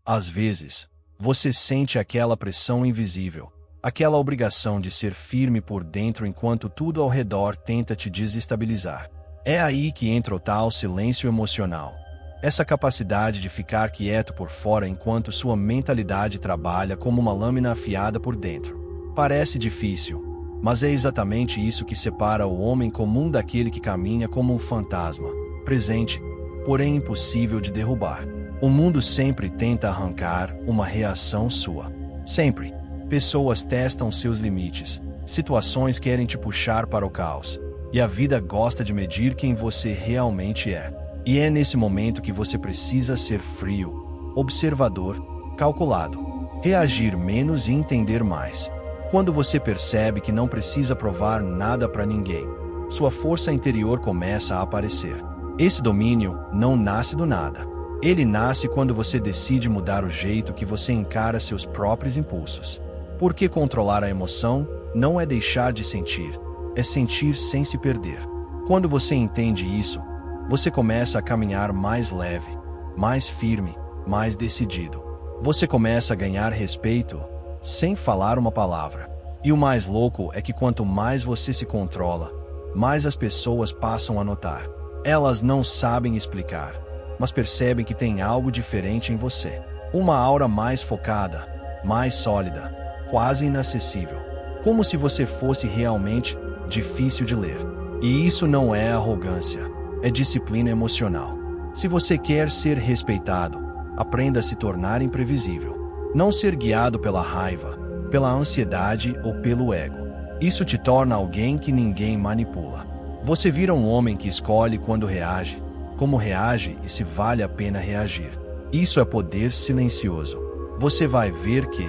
Às vezes, você sente aquela pressão invisível, aquela obrigação de ser firme por dentro enquanto tudo ao redor tenta te desestabilizar. É aí que entra o tal silêncio emocional. Essa capacidade de ficar quieto por fora enquanto sua mentalidade trabalha como uma lâmina afiada por dentro. Parece difícil, mas é exatamente isso que separa o homem comum daquele que caminha como um fantasma, presente, porém impossível de derrubar. O mundo sempre tenta arrancar uma reação sua. Sempre. Pessoas testam seus limites, situações querem te puxar para o caos, e a vida gosta de medir quem você realmente é. E é nesse momento que você precisa ser frio, observador, calculado, reagir menos e entender mais. Quando você percebe que não precisa provar nada para ninguém, sua força interior começa a aparecer. Esse domínio não nasce do nada. Ele nasce quando você decide mudar o jeito que você encara seus próprios impulsos. Porque controlar a emoção não é deixar de sentir, é sentir sem se perder. Quando você entende isso, você começa a caminhar mais leve, mais firme, mais decidido. Você começa a ganhar respeito, sem falar uma palavra. E o mais louco é que quanto mais você se controla, mais as pessoas passam a notar. Elas não sabem explicar, mas percebem que tem algo diferente em você. Uma aura mais focada, mais sólida, quase inacessível. Como se você fosse realmente difícil de ler. E isso não é arrogância, é disciplina emocional. Se você quer ser respeitado, aprenda a se tornar imprevisível. Não ser guiado pela raiva, pela ansiedade ou pelo ego. Isso te torna alguém que ninguém manipula. Você vira um homem que escolhe quando reage, como reage e se vale a pena reagir. Isso é poder silencioso. Você vai ver que,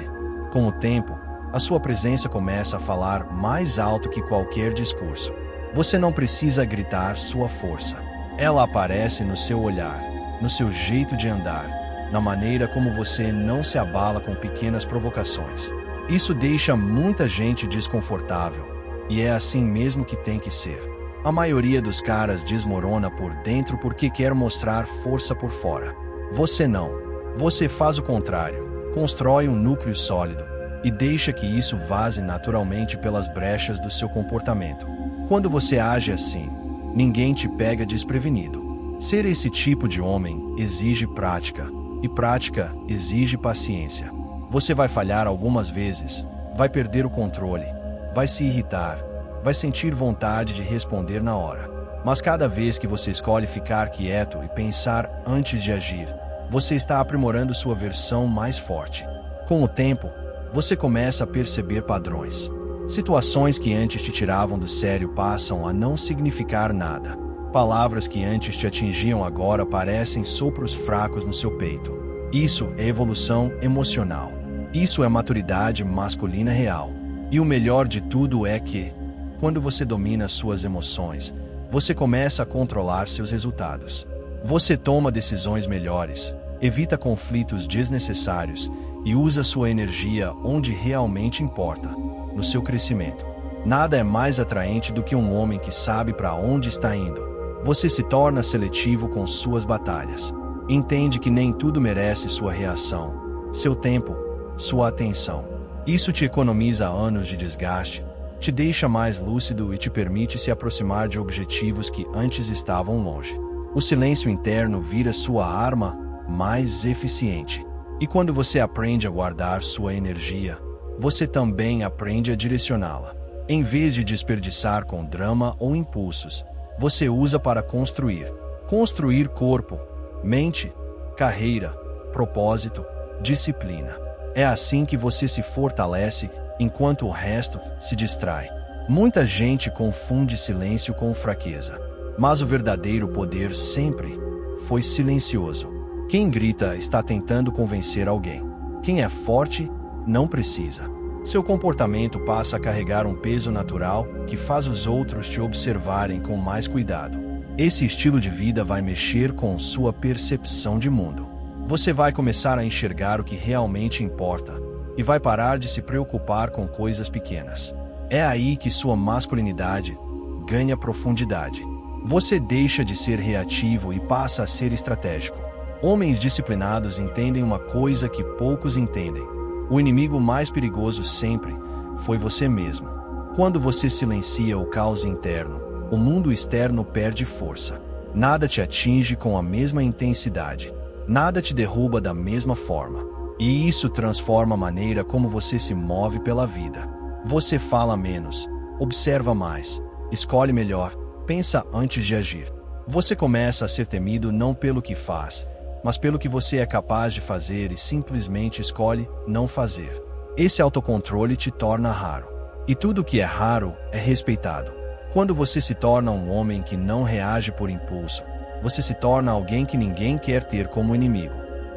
com o tempo, a sua presença começa a falar mais alto que qualquer discurso. Você não precisa gritar sua força. Ela aparece no seu olhar, no seu jeito de andar, na maneira como você não se abala com pequenas provocações. Isso deixa muita gente desconfortável, e é assim mesmo que tem que ser. A maioria dos caras desmorona por dentro porque quer mostrar força por fora. Você não. Você faz o contrário. Constrói um núcleo sólido e deixa que isso vaze naturalmente pelas brechas do seu comportamento. Quando você age assim, ninguém te pega desprevenido. Ser esse tipo de homem exige prática, e prática exige paciência. Você vai falhar algumas vezes, vai perder o controle, vai se irritar, vai sentir vontade de responder na hora. Mas cada vez que você escolhe ficar quieto e pensar antes de agir, você está aprimorando sua versão mais forte. Com o tempo, você começa a perceber padrões. Situações que antes te tiravam do sério passam a não significar nada. Palavras que antes te atingiam agora parecem sopros fracos no seu peito. Isso é evolução emocional. Isso é maturidade masculina real. E o melhor de tudo é que, quando você domina suas emoções, você começa a controlar seus resultados. Você toma decisões melhores, evita conflitos desnecessários e usa sua energia onde realmente importa, no seu crescimento. Nada é mais atraente do que um homem que sabe para onde está indo. Você se torna seletivo com suas batalhas. Entende que nem tudo merece sua reação, seu tempo, sua atenção. Isso te economiza anos de desgaste, te deixa mais lúcido e te permite se aproximar de objetivos que antes estavam longe. O silêncio interno vira sua arma mais eficiente. E quando você aprende a guardar sua energia, você também aprende a direcioná-la. Em vez de desperdiçar com drama ou impulsos, você usa para construir. Construir corpo, mente, carreira, propósito, disciplina. É assim que você se fortalece, enquanto o resto se distrai. Muita gente confunde silêncio com fraqueza, mas o verdadeiro poder sempre foi silencioso. Quem grita está tentando convencer alguém. Quem é forte, não precisa. Seu comportamento passa a carregar um peso natural que faz os outros te observarem com mais cuidado. Esse estilo de vida vai mexer com sua percepção de mundo. Você vai começar a enxergar o que realmente importa e vai parar de se preocupar com coisas pequenas. É aí que sua masculinidade ganha profundidade. Você deixa de ser reativo e passa a ser estratégico. Homens disciplinados entendem uma coisa que poucos entendem. O inimigo mais perigoso sempre foi você mesmo. Quando você silencia o caos interno, o mundo externo perde força. Nada te atinge com a mesma intensidade. Nada te derruba da mesma forma. E isso transforma a maneira como você se move pela vida. Você fala menos, observa mais, escolhe melhor, pensa antes de agir. Você começa a ser temido não pelo que faz, mas pelo que você é capaz de fazer e simplesmente escolhe não fazer. Esse autocontrole te torna raro. E tudo que é raro é respeitado. Quando você se torna um homem que não reage por impulso, você se torna alguém que ninguém quer ter como inimigo.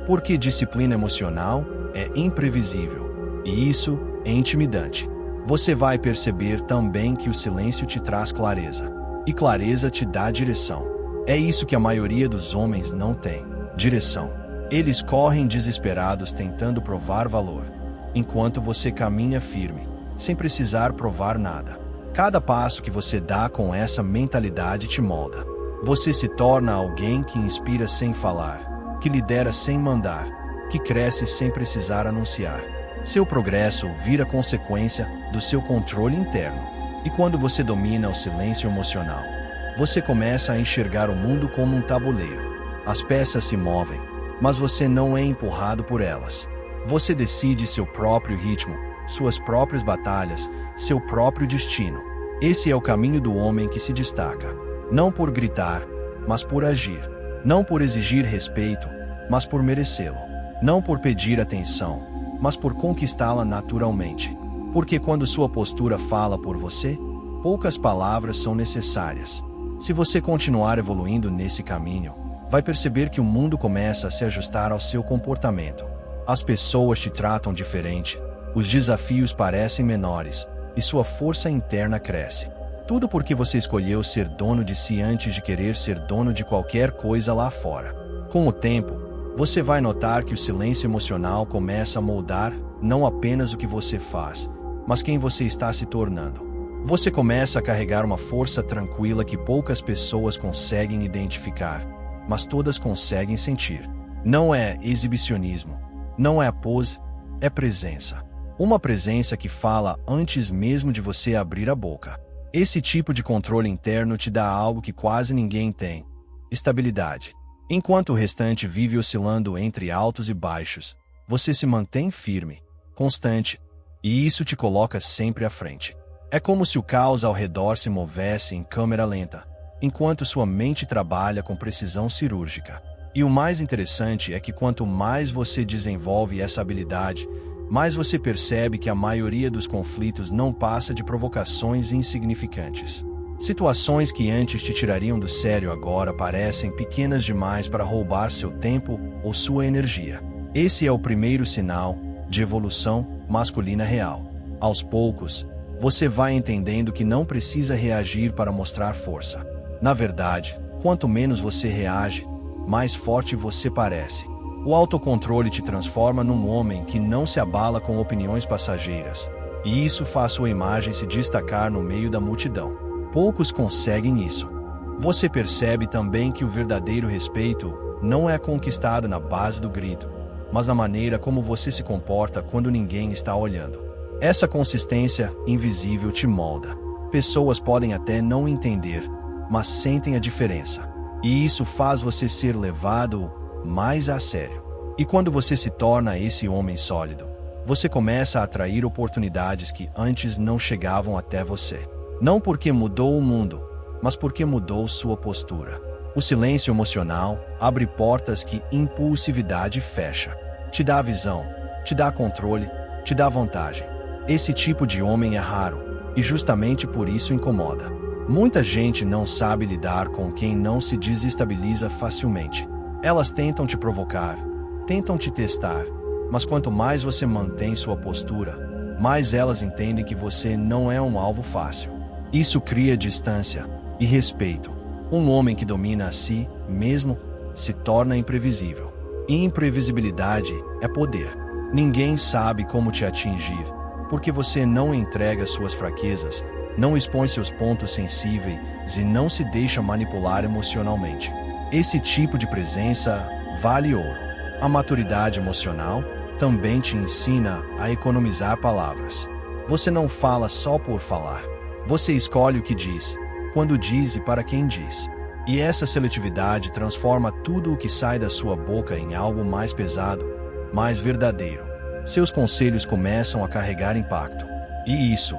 Porque disciplina emocional é imprevisível. E isso é intimidante. Você vai perceber também que o silêncio te traz clareza. E clareza te dá direção. É isso que a maioria dos homens não tem: direção. Eles correm desesperados tentando provar valor, enquanto você caminha firme, sem precisar provar nada. Cada passo que você dá com essa mentalidade te molda. Você se torna alguém que inspira sem falar, que lidera sem mandar, que cresce sem precisar anunciar. Seu progresso vira consequência do seu controle interno. E quando você domina o silêncio emocional, você começa a enxergar o mundo como um tabuleiro. As peças se movem, mas você não é empurrado por elas. Você decide seu próprio ritmo, suas próprias batalhas, seu próprio destino. Esse é o caminho do homem que se destaca. Não por gritar, mas por agir. Não por exigir respeito, mas por merecê-lo. Não por pedir atenção, mas por conquistá-la naturalmente. Porque quando sua postura fala por você, poucas palavras são necessárias. Se você continuar evoluindo nesse caminho, vai perceber que o mundo começa a se ajustar ao seu comportamento. As pessoas te tratam diferente, os desafios parecem menores, e sua força interna cresce. Tudo porque você escolheu ser dono de si antes de querer ser dono de qualquer coisa lá fora. Com o tempo, você vai notar que o silêncio emocional começa a moldar não apenas o que você faz, mas quem você está se tornando. Você começa a carregar uma força tranquila que poucas pessoas conseguem identificar, mas todas conseguem sentir. Não é exibicionismo, não é a pose, é presença. Uma presença que fala antes mesmo de você abrir a boca. Esse tipo de controle interno te dá algo que quase ninguém tem: estabilidade. Enquanto o restante vive oscilando entre altos e baixos, você se mantém firme, constante, e isso te coloca sempre à frente. É como se o caos ao redor se movesse em câmera lenta, enquanto sua mente trabalha com precisão cirúrgica. E o mais interessante é que quanto mais você desenvolve essa habilidade, mais você percebe que a maioria dos conflitos não passa de provocações insignificantes. Situações que antes te tirariam do sério agora parecem pequenas demais para roubar seu tempo ou sua energia. Esse é o primeiro sinal de evolução masculina real. Aos poucos, você vai entendendo que não precisa reagir para mostrar força. Na verdade, quanto menos você reage, mais forte você parece. O autocontrole te transforma num homem que não se abala com opiniões passageiras, e isso faz sua imagem se destacar no meio da multidão. Poucos conseguem isso. Você percebe também que o verdadeiro respeito não é conquistado na base do grito, mas na maneira como você se comporta quando ninguém está olhando. Essa consistência invisível te molda. Pessoas podem até não entender, mas sentem a diferença. E isso faz você ser levado mais a sério. E quando você se torna esse homem sólido, você começa a atrair oportunidades que antes não chegavam até você. Não porque mudou o mundo, mas porque mudou sua postura. O silêncio emocional abre portas que impulsividade fecha. Te dá visão, te dá controle, te dá vantagem. Esse tipo de homem é raro, e justamente por isso incomoda. Muita gente não sabe lidar com quem não se desestabiliza facilmente. Elas tentam te provocar, tentam te testar, mas quanto mais você mantém sua postura, mais elas entendem que você não é um alvo fácil. Isso cria distância e respeito. Um homem que domina a si mesmo se torna imprevisível. E imprevisibilidade é poder. Ninguém sabe como te atingir, porque você não entrega suas fraquezas, não expõe seus pontos sensíveis e não se deixa manipular emocionalmente. Esse tipo de presença vale ouro. A maturidade emocional também te ensina a economizar palavras. Você não fala só por falar. Você escolhe o que diz, quando diz e para quem diz. E essa seletividade transforma tudo o que sai da sua boca em algo mais pesado, mais verdadeiro. Seus conselhos começam a carregar impacto. E isso,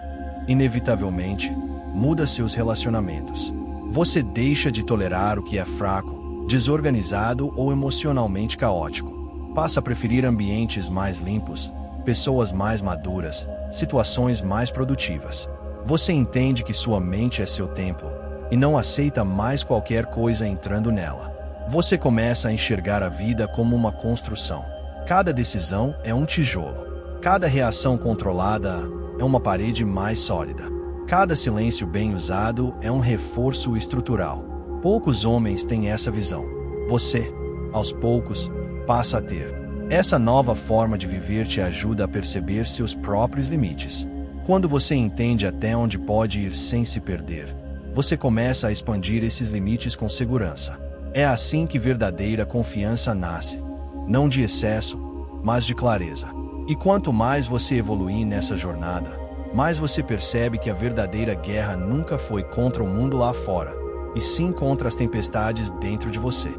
inevitavelmente, muda seus relacionamentos. Você deixa de tolerar o que é fraco, desorganizado ou emocionalmente caótico. Passa a preferir ambientes mais limpos, pessoas mais maduras, situações mais produtivas. Você entende que sua mente é seu templo e não aceita mais qualquer coisa entrando nela. Você começa a enxergar a vida como uma construção. Cada decisão é um tijolo. Cada reação controlada é uma parede mais sólida. Cada silêncio bem usado é um reforço estrutural. Poucos homens têm essa visão. Você, aos poucos, passa a ter. Essa nova forma de viver te ajuda a perceber seus próprios limites. Quando você entende até onde pode ir sem se perder, você começa a expandir esses limites com segurança. É assim que verdadeira confiança nasce, não de excesso, mas de clareza. E quanto mais você evoluir nessa jornada, mais você percebe que a verdadeira guerra nunca foi contra o mundo lá fora, e sim contra as tempestades dentro de você.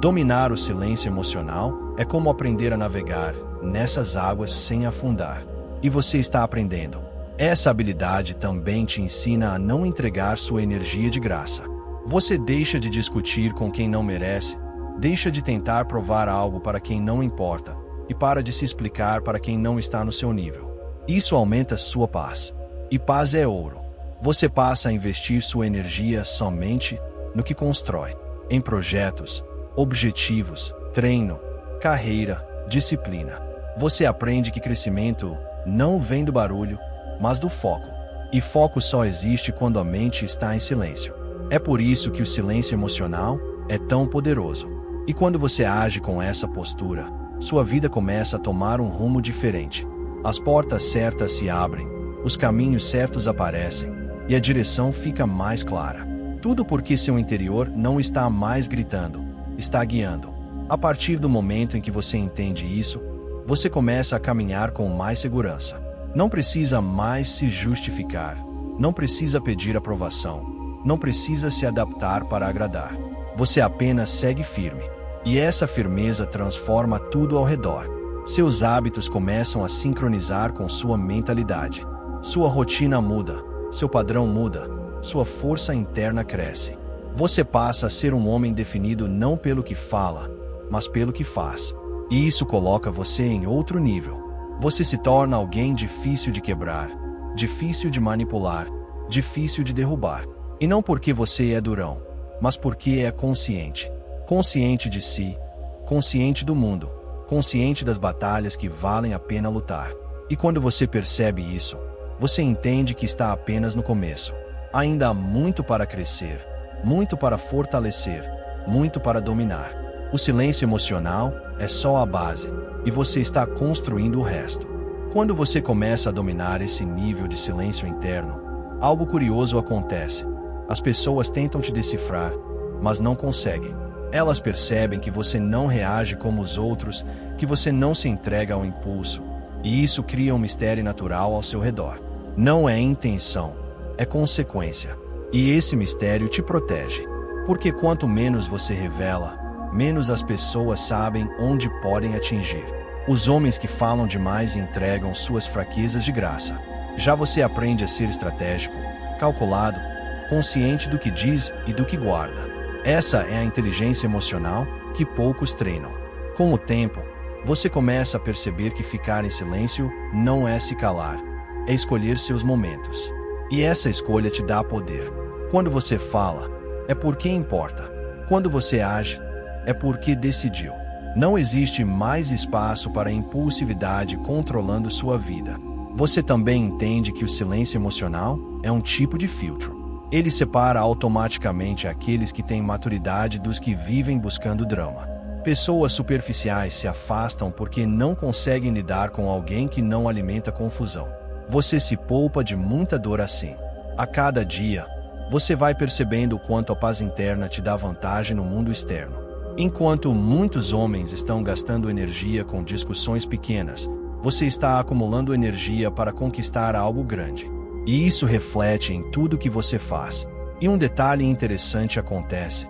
Dominar o silêncio emocional é como aprender a navegar nessas águas sem afundar. E você está aprendendo. Essa habilidade também te ensina a não entregar sua energia de graça. Você deixa de discutir com quem não merece, deixa de tentar provar algo para quem não importa, e para de se explicar para quem não está no seu nível. Isso aumenta sua paz. E paz é ouro. Você passa a investir sua energia somente no que constrói, em projetos, objetivos, treino, carreira, disciplina. Você aprende que crescimento não vem do barulho, mas do foco. E foco só existe quando a mente está em silêncio. É por isso que o silêncio emocional é tão poderoso. E quando você age com essa postura, sua vida começa a tomar um rumo diferente. As portas certas se abrem, os caminhos certos aparecem, e a direção fica mais clara. Tudo porque seu interior não está mais gritando, está guiando. A partir do momento em que você entende isso, você começa a caminhar com mais segurança. Não precisa mais se justificar, não precisa pedir aprovação, não precisa se adaptar para agradar. Você apenas segue firme. E essa firmeza transforma tudo ao redor. Seus hábitos começam a sincronizar com sua mentalidade. Sua rotina muda, seu padrão muda, sua força interna cresce. Você passa a ser um homem definido não pelo que fala, mas pelo que faz. E isso coloca você em outro nível. Você se torna alguém difícil de quebrar, difícil de manipular, difícil de derrubar. E não porque você é durão, mas porque é consciente. Consciente de si, consciente do mundo, consciente das batalhas que valem a pena lutar. E quando você percebe isso, você entende que está apenas no começo. Ainda há muito para crescer, muito para fortalecer, muito para dominar. O silêncio emocional é só a base, e você está construindo o resto. Quando você começa a dominar esse nível de silêncio interno, algo curioso acontece. As pessoas tentam te decifrar, mas não conseguem. Elas percebem que você não reage como os outros, que você não se entrega ao impulso, e isso cria um mistério natural ao seu redor. Não é intenção, é consequência. E esse mistério te protege, porque quanto menos você revela, menos as pessoas sabem onde podem atingir. Os homens que falam demais entregam suas fraquezas de graça. Já você aprende a ser estratégico, calculado, consciente do que diz e do que guarda. Essa é a inteligência emocional que poucos treinam. Com o tempo, você começa a perceber que ficar em silêncio não é se calar, é escolher seus momentos. E essa escolha te dá poder. Quando você fala, é porque importa. Quando você age, é porque decidiu. Não existe mais espaço para impulsividade controlando sua vida. Você também entende que o silêncio emocional é um tipo de filtro. Ele separa automaticamente aqueles que têm maturidade dos que vivem buscando drama. Pessoas superficiais se afastam porque não conseguem lidar com alguém que não alimenta confusão. Você se poupa de muita dor assim. A cada dia, você vai percebendo o quanto a paz interna te dá vantagem no mundo externo. Enquanto muitos homens estão gastando energia com discussões pequenas, você está acumulando energia para conquistar algo grande. E isso reflete em tudo que você faz. E um detalhe interessante acontece.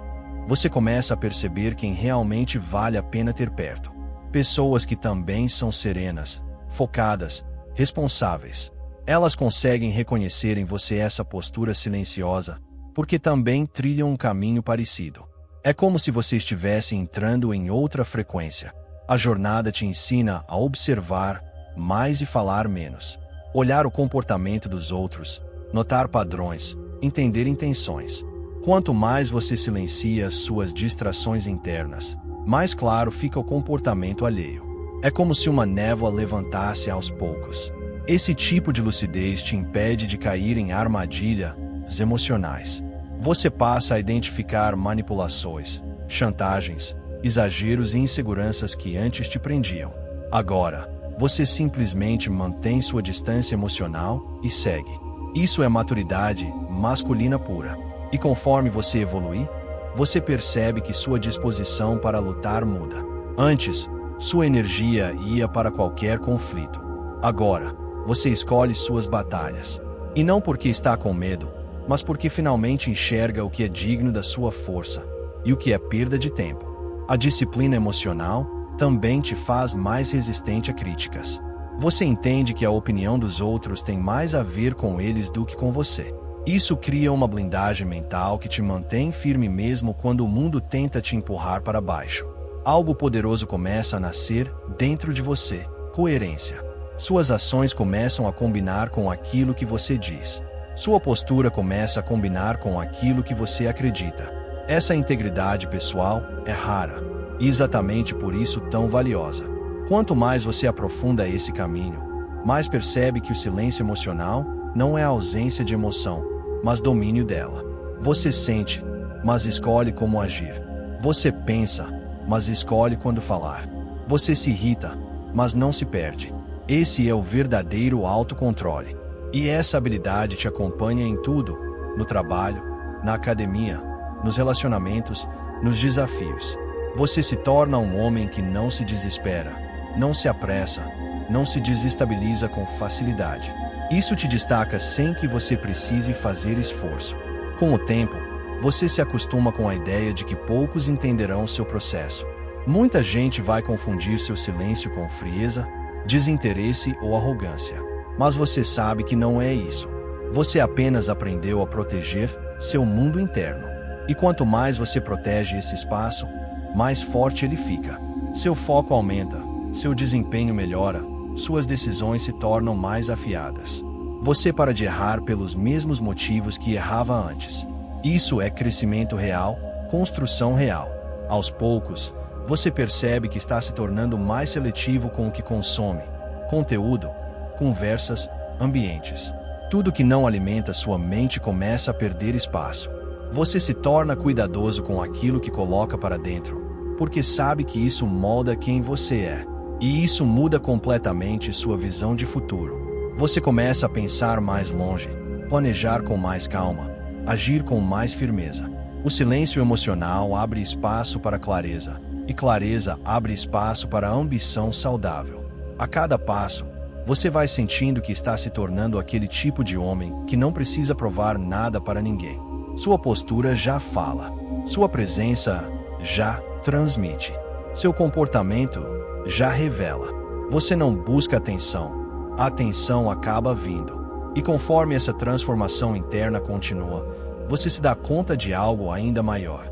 Você começa a perceber quem realmente vale a pena ter perto. Pessoas que também são serenas, focadas, responsáveis. Elas conseguem reconhecer em você essa postura silenciosa, porque também trilham um caminho parecido. É como se você estivesse entrando em outra frequência. A jornada te ensina a observar mais e falar menos. Olhar o comportamento dos outros, notar padrões, entender intenções. Quanto mais você silencia suas distrações internas, mais claro fica o comportamento alheio. É como se uma névoa levantasse aos poucos. Esse tipo de lucidez te impede de cair em armadilhas emocionais. Você passa a identificar manipulações, chantagens, exageros e inseguranças que antes te prendiam. Agora, você simplesmente mantém sua distância emocional e segue. Isso é maturidade masculina pura. E conforme você evolui, você percebe que sua disposição para lutar muda. Antes, sua energia ia para qualquer conflito. Agora, você escolhe suas batalhas. E não porque está com medo, mas porque finalmente enxerga o que é digno da sua força e o que é perda de tempo. A disciplina emocional também te faz mais resistente a críticas. Você entende que a opinião dos outros tem mais a ver com eles do que com você. Isso cria uma blindagem mental que te mantém firme mesmo quando o mundo tenta te empurrar para baixo. Algo poderoso começa a nascer dentro de você: coerência. Suas ações começam a combinar com aquilo que você diz. Sua postura começa a combinar com aquilo que você acredita. Essa integridade pessoal é rara, e exatamente por isso tão valiosa. Quanto mais você aprofunda esse caminho, mais percebe que o silêncio emocional não é a ausência de emoção, mas domínio dela. Você sente, mas escolhe como agir. Você pensa, mas escolhe quando falar. Você se irrita, mas não se perde. Esse é o verdadeiro autocontrole. E essa habilidade te acompanha em tudo, no trabalho, na academia, nos relacionamentos, nos desafios. Você se torna um homem que não se desespera, não se apressa, não se desestabiliza com facilidade. Isso te destaca sem que você precise fazer esforço. Com o tempo, você se acostuma com a ideia de que poucos entenderão seu processo. Muita gente vai confundir seu silêncio com frieza, desinteresse ou arrogância. Mas você sabe que não é isso. Você apenas aprendeu a proteger seu mundo interno. E quanto mais você protege esse espaço, mais forte ele fica. Seu foco aumenta, seu desempenho melhora, suas decisões se tornam mais afiadas. Você para de errar pelos mesmos motivos que errava antes. Isso é crescimento real, construção real. Aos poucos, você percebe que está se tornando mais seletivo com o que consome. Conteúdo, conversas, ambientes. Tudo que não alimenta sua mente começa a perder espaço. Você se torna cuidadoso com aquilo que coloca para dentro, porque sabe que isso molda quem você é. E isso muda completamente sua visão de futuro. Você começa a pensar mais longe, planejar com mais calma, agir com mais firmeza. O silêncio emocional abre espaço para clareza, e clareza abre espaço para ambição saudável. A cada passo, você vai sentindo que está se tornando aquele tipo de homem que não precisa provar nada para ninguém. Sua postura já fala. Sua presença já transmite. Seu comportamento já revela. Você não busca atenção. A atenção acaba vindo. E conforme essa transformação interna continua, você se dá conta de algo ainda maior.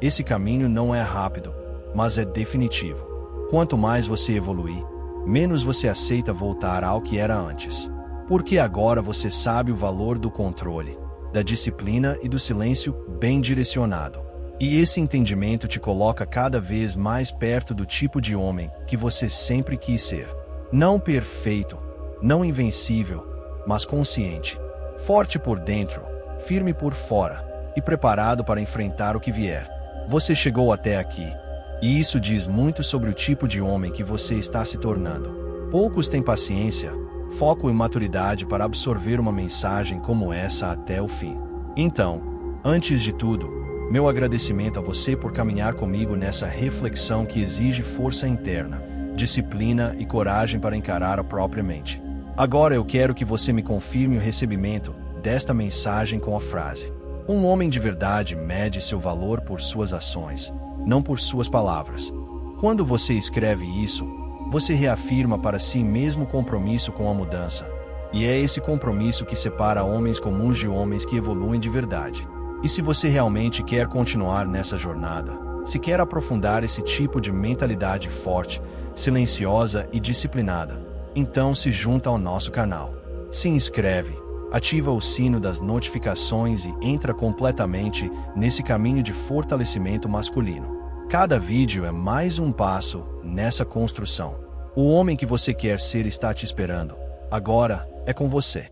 Esse caminho não é rápido, mas é definitivo. Quanto mais você evoluir, menos você aceita voltar ao que era antes. Porque agora você sabe o valor do controle, da disciplina e do silêncio bem direcionado. E esse entendimento te coloca cada vez mais perto do tipo de homem que você sempre quis ser. Não perfeito, não invencível, mas consciente. Forte por dentro, firme por fora e preparado para enfrentar o que vier. Você chegou até aqui. E isso diz muito sobre o tipo de homem que você está se tornando. Poucos têm paciência, foco e maturidade para absorver uma mensagem como essa até o fim. Então, antes de tudo, Meu agradecimento a você por caminhar comigo nessa reflexão que exige força interna, disciplina e coragem para encarar a própria mente. Agora eu quero que você me confirme o recebimento desta mensagem com a frase: um homem de verdade mede seu valor por suas ações, não por suas palavras. Quando você escreve isso, você reafirma para si mesmo o compromisso com a mudança. E é esse compromisso que separa homens comuns de homens que evoluem de verdade. E se você realmente quer continuar nessa jornada, se quer aprofundar esse tipo de mentalidade forte, silenciosa e disciplinada, então se junta ao nosso canal. Se inscreve, ativa o sino das notificações e entra completamente nesse caminho de fortalecimento masculino. Cada vídeo é mais um passo nessa construção. O homem que você quer ser está te esperando. Agora é com você.